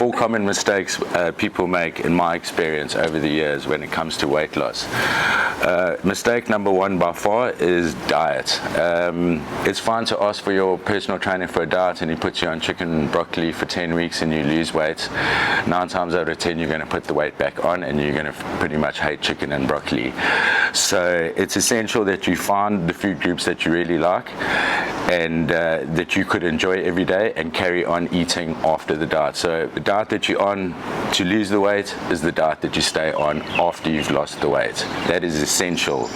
Four common mistakes people make, in my experience over the years, when it comes to weight loss. Mistake number one by far is diet. It's fine to ask for your personal trainer for a diet and he puts you on chicken and broccoli for 10 weeks and you lose weight. 9 times out of 10 you're going to put the weight back on and you're going to pretty much hate chicken and broccoli. So it's essential that you find the food groups that you really like and that you could enjoy every day and carry on eating after the diet. So the diet that you're on to lose the weight is the diet that you stay on after you've lost the weight. That is essential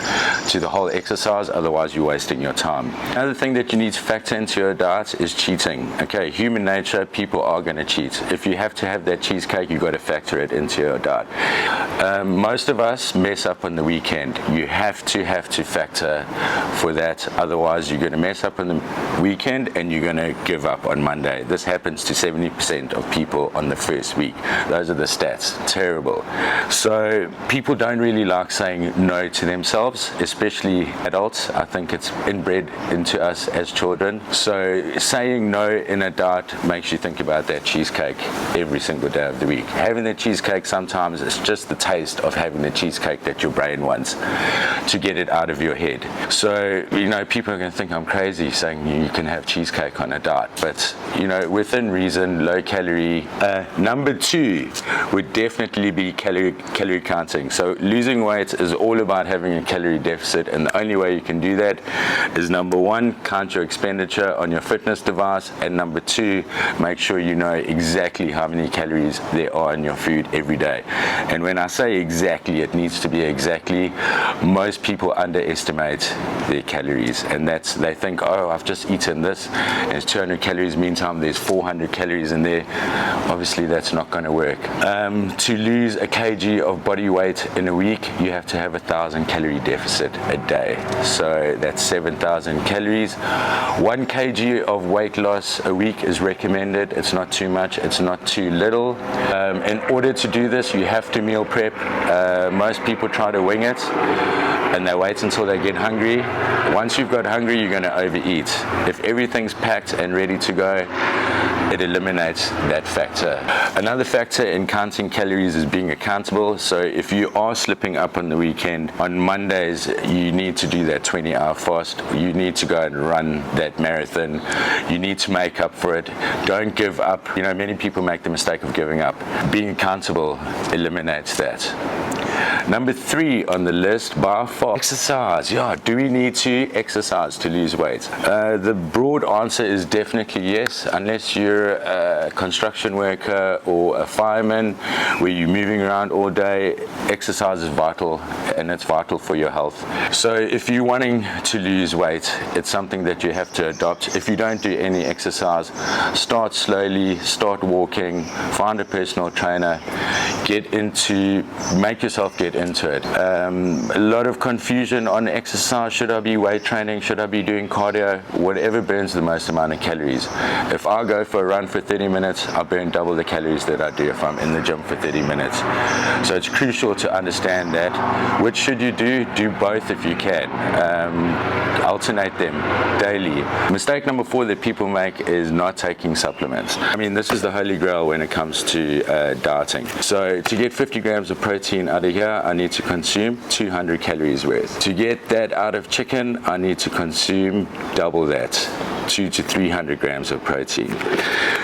to the whole exercise, otherwise you're wasting your time. Another thing that you need to factor into your diet is cheating. Okay, human nature, people are going to cheat. If you have to have that cheesecake, you've got to factor it into your diet. Most of us mess up on the weekend. You have to factor for that, otherwise you're going to mess up on the weekend and you're going to give up on Monday. This happens to 70% of people on the first week. Those are the stats. Terrible. So people don't really like saying no to themselves, especially adults. I think it's inbred into us as children. So saying no in a diet makes you think about that cheesecake every single day of the week. Having the cheesecake sometimes is just the taste of having the cheesecake that your brain wants to get it out of your head. So, you know, people are going to think I'm crazy saying you can have cheesecake on a diet, but, you know, within reason, low calorie. Number two would definitely be calorie counting. So losing weight is all about having a calorie deficit, and the only way you can do that is, number one, count your expenditure on your fitness device, and number two, make sure you know exactly how many calories there are in your food every day. And when I say exactly, it needs to be exactly. Most people underestimate their calories, and they think, oh, I've just eaten this and it's 200 calories, meantime there's 400 calories in there. Obviously that's not going to work. To lose a kg of body weight in a week, you have to have 1,000 calorie deficit a day. So that's 7,000 calories. 1 kg of weight loss a week is recommended. It's not too much, it's not too little. In order to do this, you have to meal prep. Most people try to wing it and they wait until they get hungry. Once you've got hungry, you're going to overeat. If everything's packed and ready to go, it eliminates that factor. Another factor in counting calories is being accountable. So if you are slipping up on the weekend, on Mondays you need to do that 20-hour fast. You need to go and run that marathon. You need to make up for it. Don't give up. You know, many people make the mistake of giving up. Being accountable eliminates that. Number 3 on the list, by far, exercise. Yeah, do we need to exercise to lose weight? The broad answer is definitely yes, unless you're a construction worker or a fireman where you're moving around all day. Exercise is vital, and it's vital for your health. So if you're wanting to lose weight, it's something that you have to adopt. If you don't do any exercise, start slowly, start walking, find a personal trainer, make yourself get into it. A lot of confusion on exercise. Should I be weight training? Should I be doing cardio? Whatever burns the most amount of calories. If I go for a run for 30 minutes, I burn double the calories that I do if I'm in the gym for 30 minutes. So it's crucial to understand that. Which should you do? Do both if you can. Alternate them daily. Mistake number 4 that people make is not taking supplements. I mean, this is the holy grail when it comes to dieting. So to get 50 grams of protein out of here, I need to consume 200 calories worth. To get that out of chicken, I need to consume double that, 200 to 300 grams of protein.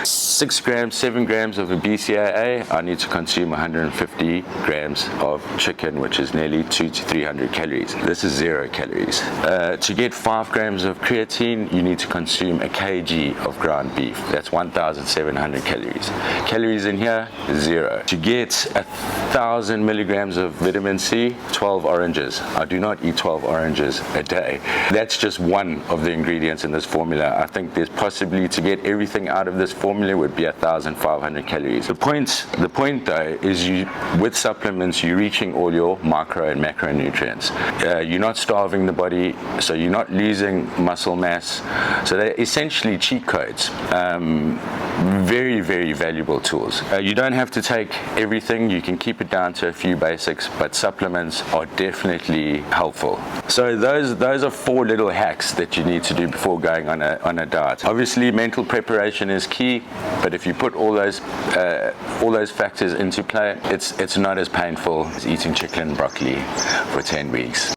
6 grams, 7 grams of a BCAA, I need to consume 150 grams of chicken, which is nearly 200 to 300 calories. This is 0 calories. To get 5 grams of creatine, you need to consume a kg of ground beef. That's 1,700 calories. Calories in here, 0. To get 1,000 milligrams of vitamin C, 12 oranges. I do not eat 12 oranges a day. That's just one of the ingredients in this formula. I think there's possibly, to get everything out of this formula, would be 1,500 calories. The point though is, with supplements you're reaching all your micro and macronutrients. You're not starving the body, so you're not losing muscle mass. So they're essentially cheat codes. very, very valuable tools. You don't have to take everything. You can keep it down to a few basics, but supplements are definitely helpful. So those are 4 little hacks that you need to do before going on a diet. Obviously, mental preparation is key, but if you put all those factors into play, it's not as painful as eating chicken and broccoli for 10 weeks.